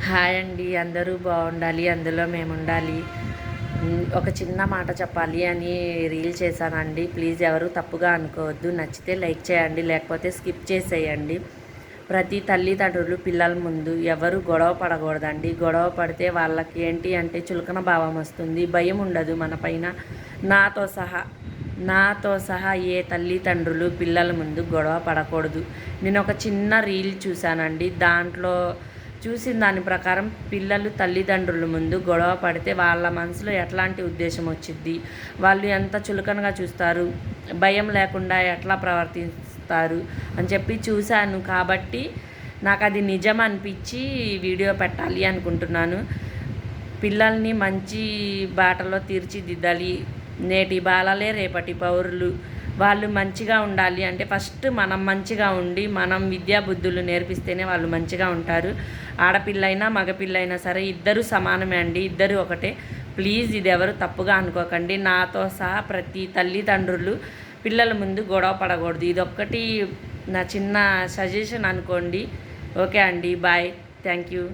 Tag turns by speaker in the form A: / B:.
A: Hi అండి. అందరూ బాగుండాలి, అందులో మేము ఉండాలి. ఒక చిన్న మాట చెప్పాలి అని రీల్ చేశానండి. ప్లీజ్ ఎవరు తప్పుగా అనుకోవద్దు. నచ్చితే లైక్ చేయండి, లేకపోతే స్కిప్ చేసేయండి. ప్రతి తల్లిదండ్రులు పిల్లల ముందు ఎవరు గొడవ పడకూడదండి. గొడవ పడితే వాళ్ళకి ఏంటి అంటే చులకన భావం వస్తుంది, భయం ఉండదు మన పైన. నాతో సహా ఏ తల్లిదండ్రులు పిల్లల ముందు గొడవ పడకూడదు. నేను ఒక చిన్న రీల్ చూశానండి. దాంట్లో చూసిన దాని ప్రకారం పిల్లలు తల్లిదండ్రుల ముందు గొడవ పడితే వాళ్ళ మనసులో ఎట్లాంటి ఉద్దేశం వచ్చిద్ది, వాళ్ళు ఎంత చులకనగా చూస్తారు, భయం లేకుండా ఎట్లా ప్రవర్తిస్తారు అని చెప్పి చూశాను. కాబట్టి నాకు అది నిజం అనిపించి వీడియో పెట్టాలి అనుకుంటున్నాను. పిల్లల్ని మంచి బాటలో తీర్చిదిద్దాలి. నేటి బాలలే రేపటి పౌరులు. వాళ్ళు మంచిగా ఉండాలి అంటే ఫస్ట్ మనం మంచిగా ఉండి మనం విద్యా బుద్ధులు నేర్పిస్తేనే వాళ్ళు మంచిగా ఉంటారు. ఆడపిల్లైనా మగపిల్లైనా సరే ఇద్దరు సమానమే అండి, ఇద్దరు ఒకటే. ప్లీజ్ ఇది ఎవరు తప్పుగా అనుకోకండి. నాతో సహా ప్రతి తల్లిదండ్రులు పిల్లల ముందు గొడవ పడకూడదు. ఇదొక్కటి నా చిన్న సజెషన్ అనుకోండి. ఓకే అండి, బాయ్, థ్యాంక్ యూ.